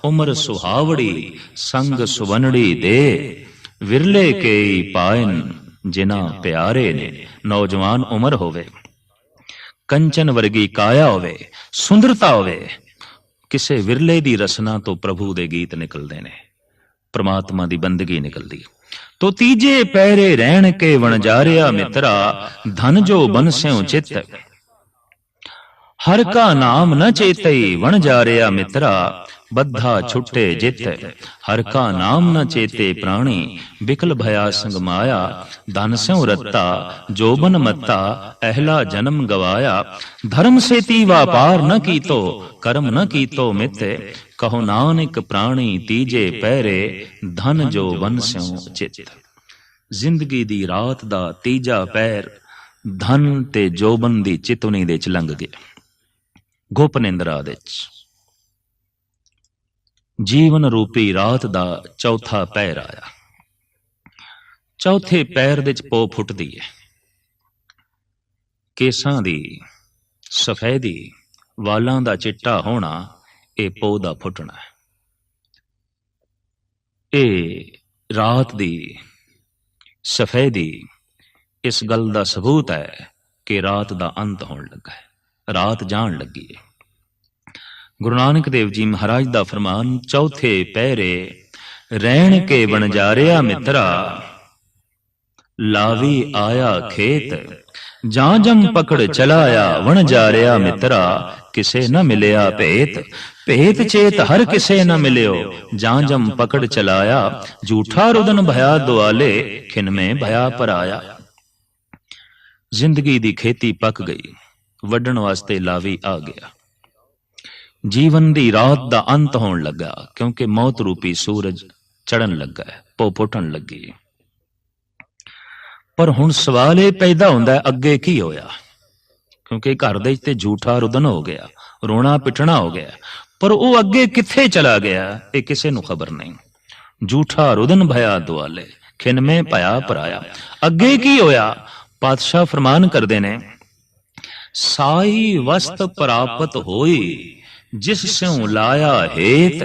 ਉਮਰ ਸੁਹਾਵੜੀ ਸੰਗ ਸੁਵਨੜੀ ਦੇ, ਵਿਰਲੇ ਕੇਈ ਪਾਇਨ ਜਿਨ੍ਹਾਂ ਪਿਆਰੇ ਨੇ। ਨੌਜਵਾਨ ਉਮਰ ਹੋਵੇ, ਕੰਚਨ ਵਰਗੀ ਕਾਇਆ ਹੋਵੇ, ਸੁੰਦਰਤਾ ਹੋਵੇ, ਕਿਸੇ ਵਿਰਲੇ ਦੀ ਰਸਨਾ ਤੋਂ ਪ੍ਰਭੂ ਦੇ ਗੀਤ ਨਿਕਲਦੇ ਨੇ, ਪ੍ਰਮਾਤਮਾ ਦੀ ਬੰਦਗੀ ਨਿਕਲਦੀ। ਤੋ ਤੀਜੇ ਪਹਿਰੇ ਰਹਿਣ ਕੇ ਵਣਜਾਰਿਆ ਮਿੱਤਰਾ, ਧਨ ਜੋ ਬਨਸਿਉ ਚਿਤ। ਹਰ ਕਾ ਨਾਮ ਨ ਚੇਤਈ ਵਣਜਾਰਿਆ ਮਿੱਤਰਾ, ਬੱਧਾ ਛੁੱਟੇ ਜਿਤ। ਹਰ ਕਾ ਨਾਮ ਨ ਚੇਤੇ ਪ੍ਰਾਣੀ, ਬਿਕਲ ਭਇਆ ਸੰਗ ਮਾਇਆ। ਧਨ ਸਿਉ ਰੱਤਾ ਜੋਬਨ ਮੱਤਾ, ਅਹਿਲਾ ਜਨਮ ਗਵਾਇਆ। ਧਰਮ ਸੇ ਤੀ ਵਾਪਾਰ ਨ ਕੀਤੋ, ਕਰਮ ਨ ਕੀਤੋ ਮਿਤ। ਕਹੋ ਨਾਨਕ ਪ੍ਰਾਣੀ ਤੀਜੇ ਪਹਿਰੇ, ਧਨ ਜੋ ਬਨ ਸਿਉ ਚਿਤ। ਜ਼ਿੰਦਗੀ ਦੀ ਰਾਤ ਦਾ ਤੀਜਾ ਪਹਿਰ ਧਨ ਤੇ ਜੋਬਨ ਦੀ ਚਿਤਵਨੀ ਦੇ ਚ ਲੰਘ ਗਿਆ। ਗੋਪਨਿੰਦਰਾ ਦੇ ਚ ਜੀਵਨ ਰੂਪੀ ਰਾਤ ਦਾ ਚੌਥਾ ਪਹਿਰ ਆਇਆ। ਚੌਥੇ ਪਹਿਰ ਦੇ ਚ ਪੋ ਫੁੱਟਦੀ ਹੈ। ਕੇਸਾਂ ਦੀ ਸਫੈਦੀ, ਵਾਲਾਂ ਦਾ ਚਿੱਟਾ ਹੋਣਾ, ਇਹ ਪੋ ਦਾ ਫੁੱਟਣਾ ਹੈ। ਇਹ ਰਾਤ ਦੀ ਸਫੈਦੀ ਇਸ ਗੱਲ ਦਾ ਸਬੂਤ ਹੈ ਕਿ ਰਾਤ ਦਾ ਅੰਤ ਹੋਣ ਲੱਗਾ ਹੈ, ਰਾਤ ਜਾਣ ਲੱਗੀ ਹੈ। ਗੁਰੂ ਨਾਨਕ ਦੇਵ ਜੀ ਮਹਾਰਾਜ ਦਾ ਫਰਮਾਨ, ਚੌਥੇ ਪਹਿਰੇ ਰਹਿਣ ਕੇ ਵਣਜਾਰਿਆ ਮਿੱਤਰਾ, ਲਾਵੀ ਆਇਆ ਖੇਤ। ਜਾਂ ਜਮ ਪਕੜ ਚਲਾਇਆ ਵਣਜਾਰਿਆ ਮਿੱਤਰਾ, ਕਿਸੇ ਨ ਮਿਲਿਆ ਭੇਤ। ਭੇਤ ਚੇਤ ਹਰ ਕਿਸੇ ਨ ਮਿਲਿਓ, ਜਾਂ ਜਮ ਪਕੜ ਚਲਾਇਆ। ਝੂਠਾ ਰੁਦਨ ਭਇਆ ਦੁਆਲੇ, ਖਿਨਮੇ ਭਇਆ ਪਰਾਇਆ। ਜ਼ਿੰਦਗੀ ਦੀ ਖੇਤੀ ਪੱਕ ਗਈ, ਵੱਢਣ ਵਾਸਤੇ ਲਾਵੀ ਆ ਗਿਆ। ਜੀਵਨ ਦੀ ਰਾਤ ਦਾ ਅੰਤ ਹੋਣ ਲੱਗਾ, ਕਿਉਂਕਿ ਮੌਤ ਰੂਪੀ ਸੂਰਜ ਚੜਨ ਲੱਗਾ ਹੈ, ਪੋ ਫੁੱਟਣ ਲੱਗੀ। ਪਰ ਹੁਣ ਸਵਾਲ ਇਹ ਪੈਦਾ ਹੁੰਦਾ, ਅੱਗੇ ਕੀ ਹੋਇਆ? ਕਿਉਂਕਿ ਘਰ ਦੇ ਤੇ ਝੂਠਾ ਰੁਦਨ ਹੋ ਗਿਆ, ਰੋਣਾ ਪਿੱਟਣਾ ਹੋ ਗਿਆ, ਪਰ ਉਹ ਅੱਗੇ ਕਿੱਥੇ ਚਲਾ ਗਿਆ ਇਹ ਕਿਸੇ ਨੂੰ ਖਬਰ ਨਹੀਂ। ਝੂਠਾ ਰੁਦਨ ਭਇਆ ਦੁਆਲੇ, ਖਿਨਮੇ ਭਇਆ ਪਰਾਇਆ। ਅੱਗੇ ਕੀ ਹੋਇਆ? ਪਾਤਸ਼ਾਹ ਫਰਮਾਨ ਕਰਦੇ ਨੇ, ਸਾਈ ਵਸਤ ਪ੍ਰਾਪਤ ਹੋਈ ਜਿਸ ਸਿਉ ਲਾਇਆ ਹੇਤ।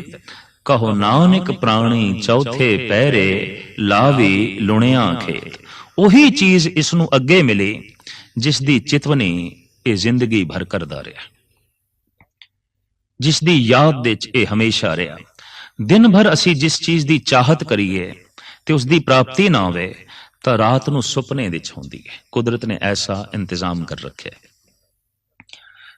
ਕਹੋ ਨਾਨਕ ਪ੍ਰਾਣੀ ਚੌਥੇ ਪਹਿਰੇ, ਲਾਵੀ ਲੁਣਿਆ ਖੇਤ। ਉਹੀ ਚੀਜ਼ ਇਸ ਨੂੰ ਅੱਗੇ ਮਿਲੀ ਜਿਸ ਦੀ ਚਿਤਵਨੀ ਇਹ ਜ਼ਿੰਦਗੀ ਭਰ ਕਰਦਾ ਰਿਹਾ, ਜਿਸ ਦੀ ਯਾਦ ਵਿੱਚ ਇਹ ਹਮੇਸ਼ਾ ਰਿਹਾ। ਦਿਨ ਭਰ ਅਸੀਂ ਜਿਸ ਚੀਜ਼ ਦੀ ਚਾਹਤ ਕਰੀਏ ਤੇ ਉਸ ਦੀ ਪ੍ਰਾਪਤੀ ਨਾ ਹੋਵੇ ਤਾਂ ਰਾਤ ਨੂੰ ਸੁਪਨੇ ਵਿੱਚ ਹੁੰਦੀ ਹੈ। ਕੁਦਰਤ ਨੇ ਐਸਾ ਇੰਤਜ਼ਾਮ ਕਰ ਰੱਖਿਆ।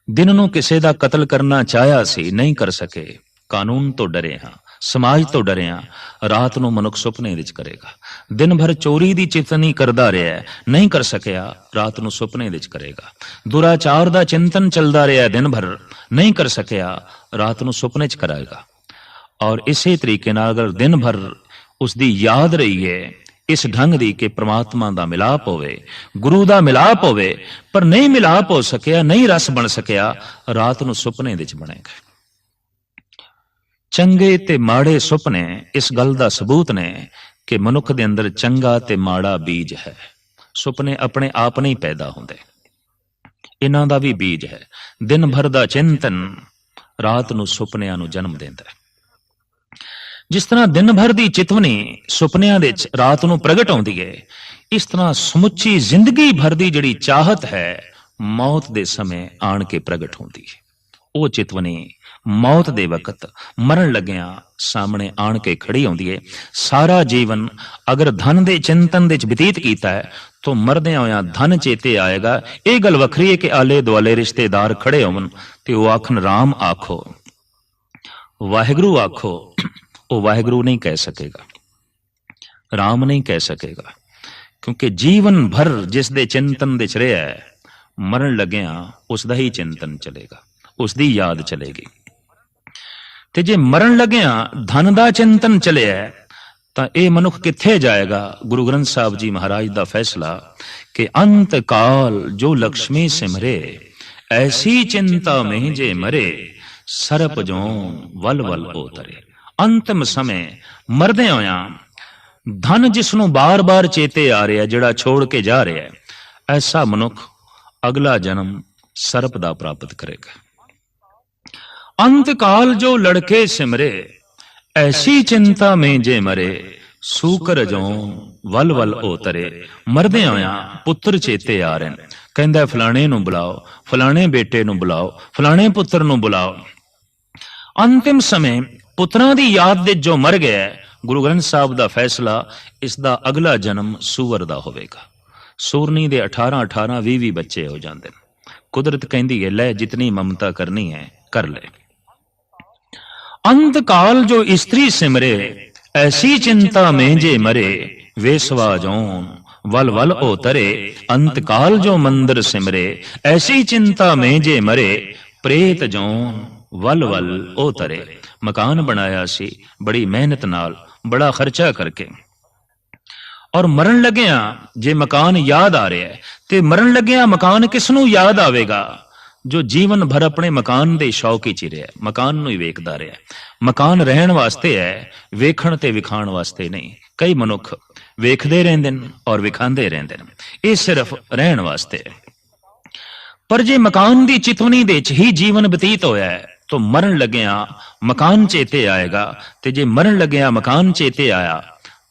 ਦਿਨ ਨੂੰ ਕਿਸੇ ਦਾ ਕਤਲ ਕਰਨਾ ਚਾਹਿਆ ਸੀ, ਨਹੀਂ ਕਰ ਸਕੇ। ਕਾਨੂੰਨ ਤੋਂ ਡਰੇ ਹਾਂ, ਸਮਾਜ ਤੋਂ ਡਰੇ ਹਾਂ। ਰਾਤ ਨੂੰ ਮਨੁੱਖ ਸੁਪਨੇ ਵਿੱਚ ਕਰੇਗਾ। ਦਿਨ ਭਰ ਚੋਰੀ ਦੀ ਚਿੰਤਨੀ ਕਰਦਾ ਰਿਹਾ, ਨਹੀਂ ਕਰ ਸਕਿਆ, ਰਾਤ ਨੂੰ ਸੁਪਨੇ ਵਿੱਚ ਕਰੇਗਾ। ਦੁਰਾਚਾਰ ਦਾ ਚਿੰਤਨ ਚੱਲਦਾ ਰਿਹਾ ਦਿਨ ਭਰ, ਨਹੀਂ ਕਰ ਸਕਿਆ, ਰਾਤ ਨੂੰ ਸੁਪਨੇ 'ਚ ਕਰਾਏਗਾ। ਔਰ ਇਸੇ ਤਰੀਕੇ ਨਾਲ ਅਗਰ ਦਿਨ ਭਰ ਉਸ ਦੀ ਯਾਦ ਰਹੀ ਹੈ ਇਸ ਢੰਗ ਦੀ ਕਿ ਪ੍ਰਮਾਤਮਾ ਦਾ ਮਿਲਾਪ ਹੋਵੇ, ਗੁਰੂ ਦਾ ਮਿਲਾਪ ਹੋਵੇ, ਪਰ ਨਹੀਂ ਮਿਲਾਪ ਹੋ ਸਕਿਆ, ਨਹੀਂ ਰਸ ਬਣ ਸਕਿਆ, ਰਾਤ ਨੂੰ ਸੁਪਨੇ ਵਿੱਚ ਬਣੇਗਾ। ਚੰਗੇ ਤੇ ਮਾੜੇ ਸੁਪਨੇ ਇਸ ਗੱਲ ਦਾ ਸਬੂਤ ਨੇ ਕਿ ਮਨੁੱਖ ਦੇ ਅੰਦਰ ਚੰਗਾ ਤੇ ਮਾੜਾ ਬੀਜ ਹੈ। ਸੁਪਨੇ ਆਪਣੇ ਆਪ ਨਹੀਂ ਪੈਦਾ ਹੁੰਦੇ, ਇਹਨਾਂ ਦਾ ਵੀ ਬੀਜ ਹੈ। ਦਿਨ ਭਰ ਦਾ ਚਿੰਤਨ ਰਾਤ ਨੂੰ ਸੁਪਨਿਆਂ ਨੂੰ ਜਨਮ ਦਿੰਦਾ ਹੈ। ਜਿਸ ਤਰ੍ਹਾਂ ਦਿਨ ਭਰ ਦੀ ਚਿਤਵਨੀ ਸੁਪਨਿਆਂ ਵਿੱਚ ਰਾਤ ਨੂੰ ਪ੍ਰਗਟ ਹੁੰਦੀ ਹੈ, ਇਸ ਤਰ੍ਹਾਂ ਸਮੁੱਚੀ ਜ਼ਿੰਦਗੀ ਭਰ ਦੀ ਜਿਹੜੀ ਚਾਹਤ ਹੈ ਮੌਤ ਦੇ ਸਮੇਂ ਆਣ ਕੇ ਪ੍ਰਗਟ ਹੁੰਦੀ ਹੈ। ਉਹ ਚਿਤਵਨੀ ਮੌਤ ਦੇ ਵਕਤ ਮਰਨ ਲੱਗਿਆਂ ਸਾਹਮਣੇ ਆਣ ਕੇ ਖੜੀ ਹੁੰਦੀ ਹੈ। ਸਾਰਾ ਜੀਵਨ ਅਗਰ ਧਨ ਦੇ ਚਿੰਤਨ ਦੇ ਵਿੱਚ ਬਤੀਤ ਕੀਤਾ ਹੈ ਤਾਂ ਮਰਦਿਆਂ ਹੋਇਆਂ ਧਨ ਚੇਤੇ ਆਏਗਾ। ਇਹ ਗੱਲ ਵੱਖਰੀ ਹੈ ਕਿ ਆਲੇ ਦੁਆਲੇ ਰਿਸ਼ਤੇਦਾਰ ਖੜੇ ਹੋਣ ਤੇ ਉਹ ਆਖਣ ਰਾਮ ਆਖੋ, ਵਾਹਿਗੁਰੂ ਆਖੋ, ਉਹ ਵਾਹਿਗੁਰੂ ਨਹੀਂ ਕਹਿ ਸਕੇਗਾ, ਰਾਮ ਨਹੀਂ ਕਹਿ ਸਕੇਗਾ, ਕਿਉਂਕਿ ਜੀਵਨ ਭਰ ਜਿਸ ਦੇ ਚਿੰਤਨ ਦੇ ਚ ਰਿਹਾ ਹੈ ਮਰਨ ਲੱਗਿਆਂ ਉਸ ਦਾ ਹੀ ਚਿੰਤਨ ਚਲੇਗਾ, ਉਸ ਦੀ ਯਾਦ ਚਲੇਗੀ। ਤੇ ਜੇ ਮਰਨ ਲੱਗਿਆਂ ਧਨ ਦਾ ਚਿੰਤਨ ਚਲਿਆ ਤਾਂ ਇਹ ਮਨੁੱਖ ਕਿੱਥੇ ਜਾਏਗਾ? ਗੁਰੂ ਗ੍ਰੰਥ ਸਾਹਿਬ ਜੀ ਮਹਾਰਾਜ ਦਾ ਫੈਸਲਾ ਕਿ ਅੰਤ ਕਾਲ ਜੋ ਲక్ష్ਮੀ ਸਿਮਰੇ, ਐਸੀ ਚਿੰਤਾ ਮਹਿ ਜੇ ਮਰੇ, ਸਰਪ ਜੋਂ ਵਲ ਵਲ ਉਤਰੇ। ਅੰਤਿਮ ਸਮੇਂ ਮਰਦੇ ਹੋਇਆਂ ਧਨ ਜਿਸ ਨੂੰ ਬਾਰ-ਬਾਰ ਚੇਤੇ ਆ ਰਿਹਾ, ਜਿਹੜਾ ਛੋੜ ਕੇ ਜਾ ਰਿਹਾ, ਐਸਾ ਮਨੁੱਖ ਅਗਲਾ ਜਨਮ ਸਰਪ ਦਾ ਪ੍ਰਾਪਤ ਕਰੇਗਾ। ਅੰਤ ਕਾਲ ਜੋ ਲੜਕੇ ਸਿਮਰੇ, ਐਸੀ ਚਿੰਤਾ ਮੈਂ ਜੇ ਮਰੇ, ਸੂਕਰ ਜੋਂ ਵਲ ਵਲ ਉਤਰੇ। ਮਰਦੇ ਹੋਇਆਂ ਪੁੱਤਰ ਚੇਤੇ ਆ ਰਹੇ ਨੇ, ਕਹਿੰਦਾ ਫਲਾਣੇ ਨੂੰ ਬੁਲਾਓ, ਫਲਾਣੇ ਬੇਟੇ ਨੂੰ ਬੁਲਾਓ, ਫਲਾਣੇ ਪੁੱਤਰ ਨੂੰ ਬੁਲਾਓ। ਅੰਤਿਮ ਸਮੇਂ ਪੁੱਤਰਾਂ ਦੀ ਯਾਦ ਦੇ ਜੋ ਮਰ ਗਿਆ, ਗੁਰੂ ਗ੍ਰੰਥ ਸਾਹਿਬ ਦਾ ਫੈਸਲਾ ਇਸ ਦਾ ਅਗਲਾ ਜਨਮ ਸੂਰ ਦਾ ਹੋਵੇਗਾ। ਸੂਰਨੀ ਦੇ 18 20 ਬੱਚੇ ਹੋ ਜਾਂਦੇ ਨੇ। ਕੁਦਰਤ ਕਹਿੰਦੀ ਹੈ ਲੈ ਜਿਤਨੀ ਮਮਤਾ ਕਰਨੀ ਹੈ ਕਰ ਲੈ। ਅੰਤ ਕਾਲ ਜੋ ਇਸਤਰੀ ਸਿਮਰੇ, ਐਸੀ ਚਿੰਤਾ ਮੈਂ ਜੇ ਮਰੇ, ਵੇਸਵਾ ਜੋਂ ਵਲ ਵਲ ਉਤਰੇ। ਅੰਤ ਕਾਲ ਜੋ ਮੰਦਰ ਸਿਮਰੇ, ਐਸੀ ਚਿੰਤਾ ਮੈਂ ਜੇ ਮਰੇ, ਪ੍ਰੇਤ ਜੋਂ ਵਲ ਵਲ ਉਤਰੇ। ਮਕਾਨ ਬਣਾਇਆ ਸੀ ਬੜੀ ਮਿਹਨਤ ਨਾਲ, ਬੜਾ ਖਰਚਾ ਕਰਕੇ, ਔਰ ਮਰਨ ਲੱਗਿਆਂ ਜੇ ਮਕਾਨ ਯਾਦ ਆ ਰਿਹਾ ਤੇ ਮਰਨ ਲੱਗਿਆਂ ਮਕਾਨ ਕਿਸ ਨੂੰ ਯਾਦ ਆਵੇਗਾ? ਜੋ ਜੀਵਨ ਭਰ ਆਪਣੇ ਮਕਾਨ ਦੇ ਸ਼ੌਕ ਹੀ ਰਿਹਾ, ਮਕਾਨ ਨੂੰ ਹੀ ਵੇਖਦਾ ਰਿਹਾ। ਮਕਾਨ ਰਹਿਣ ਵਾਸਤੇ ਹੈ, ਵੇਖਣ ਤੇ ਵਿਖਾਣ ਵਾਸਤੇ ਨਹੀਂ। ਕਈ ਮਨੁੱਖ ਵੇਖਦੇ ਰਹਿੰਦੇ ਨੇ ਔਰ ਵਿਖਾਉਂਦੇ ਰਹਿੰਦੇ ਨੇ, ਇਹ ਸਿਰਫ ਰਹਿਣ ਵਾਸਤੇ ਹੈ। ਪਰ ਜੇ ਮਕਾਨ ਦੀ ਚਿਤਵਨੀ ਦੇ ਚ ਹੀ ਜੀਵਨ ਬਤੀਤ ਹੋਇਆ ਹੈ ਤਾਂ ਮਰਨ ਲੱਗਿਆਂ ਮਕਾਨ ਚੇਤੇ ਆਏਗਾ। ਤੇ ਜੇ ਮਰਨ ਲੱਗਿਆਂ ਮਕਾਨ ਚੇਤੇ ਆਇਆ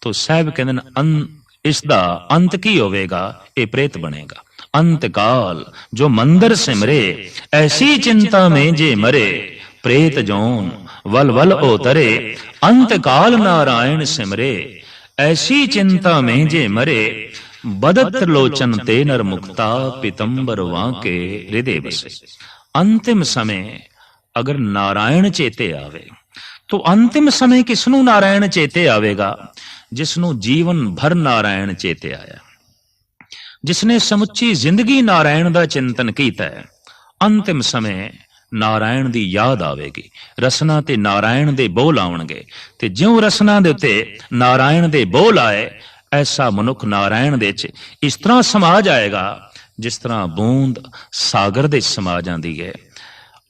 ਤਾਂ ਸਾਹਿਬ ਕਹਿੰਦੇ ਨੇ ਇਸ ਦਾ ਅੰਤ ਕੀ ਹੋਵੇਗਾ? ਇਹ ਪ੍ਰੇਤ ਬਣੇਗਾ। ਅੰਤ ਕਾਲ ਜੋ ਮੰਦਰ ਸਿਮਰੇ, ਐਸੀ ਚਿੰਤਾ में जे मरे, प्रेत जौन वल वल उतरे। अंत काल नारायण सिमरे, ऐसी चिंता में जे मरे, बदत लोचन ते नर मुक्ता, पितंबर वांके हृदय बसे। अंतिम समय अगर नारायण चेते आवे तो अंतिम समय किसनू नारायण चेते आवेगा? जिसनू जीवन भर नारायण चेते आया, जिसने समुची जिंदगी नारायण ਦਾ ਚਿੰਤਨ ਕੀਤਾ ਹੈ। ਅੰਤਿਮ ਸਮੇਂ ਨਾਰਾਇਣ ਦੀ ਯਾਦ ਆਵੇਗੀ, ਰਸਨਾ ਤੇ ਨਾਰਾਇਣ ਦੇ ਬੋਲ ਆਉਣਗੇ। ਤੇ ਜਿਉਂ ਰਸਨਾ ਦੇ ਉੱਤੇ ਨਾਰਾਇਣ ਦੇ ਬੋਲ ਆਏ, ਐਸਾ ਮਨੁੱਖ ਨਾਰਾਇਣ ਦੇ ਵਿੱਚ ਇਸ ਤਰ੍ਹਾਂ ਸਮਾ ਜਾਏਗਾ ਜਿਸ ਤਰ੍ਹਾਂ ਬੂੰਦ ਸਾਗਰ ਦੇ ਸਮਾ ਜਾਂਦੀ ਹੈ,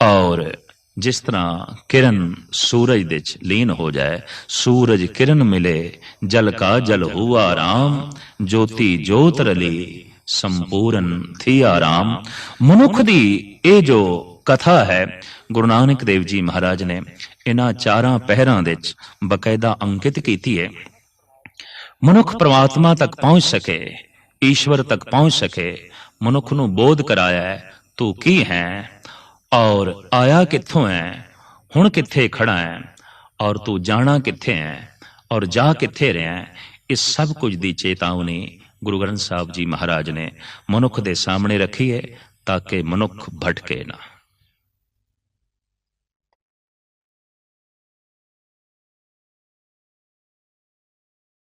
ਔਰ ਜਿਸ ਤਰ੍ਹਾਂ ਕਿਰਨ ਸੂਰਜ ਦੇ ਚ ਲੀਨ ਹੋ ਜਾਏ। ਸੂਰਜ ਕਿਰਨ ਮਿਲੇ, ਜਲ ਕਾ ਜਲ ਹੁਆ ਰਾਮ, ਜੋਤੀ ਜੋਤ ਰਲੀ, ਸੰਪੂਰਨ ਥੀਆ ਰਾਮ। ਮਨੁੱਖ ਦੀ ਇਹ ਜੋ ਕਥਾ ਹੈ, ਗੁਰੂ ਨਾਨਕ ਦੇਵ ਜੀ ਮਹਾਰਾਜ ਨੇ ਇਹਨਾਂ ਚਾਰਾਂ ਪਹਿਰਾਂ ਦੇ ਚ ਬਕਾਇਦਾ ਅੰਕਿਤ ਕੀਤੀ ਹੈ। ਮਨੁੱਖ ਪ੍ਰਮਾਤਮਾ ਤੱਕ ਪਹੁੰਚ ਸਕੇ, ਈਸ਼ਵਰ ਤੱਕ ਪਹੁੰਚ ਸਕੇ, ਮਨੁੱਖ ਨੂੰ ਬੋਧ ਕਰਾਇਆ ਹੈ ਤੂੰ ਕੀ ਹੈ ਔਰ ਆਇਆ ਕਿੱਥੋਂ ਹੈ, ਹੁਣ ਕਿੱਥੇ ਖੜਾ ਹੈ, ਔਰ ਤੂੰ ਜਾਣਾ ਕਿੱਥੇ ਹੈ ਔਰ ਜਾ ਕਿੱਥੇ ਰਿਹਾ ਹੈ। ਇਸ ਸਭ ਕੁਝ ਦੀ ਚੇਤਾਵਨੀ ਗੁਰੂ ਗ੍ਰੰਥ ਸਾਹਿਬ ਜੀ ਮਹਾਰਾਜ ਨੇ ਮਨੁੱਖ ਦੇ ਸਾਹਮਣੇ ਰੱਖੀ ਹੈ ਤਾਂ ਕਿ ਮਨੁੱਖ ਭਟਕੇ ਨਾ।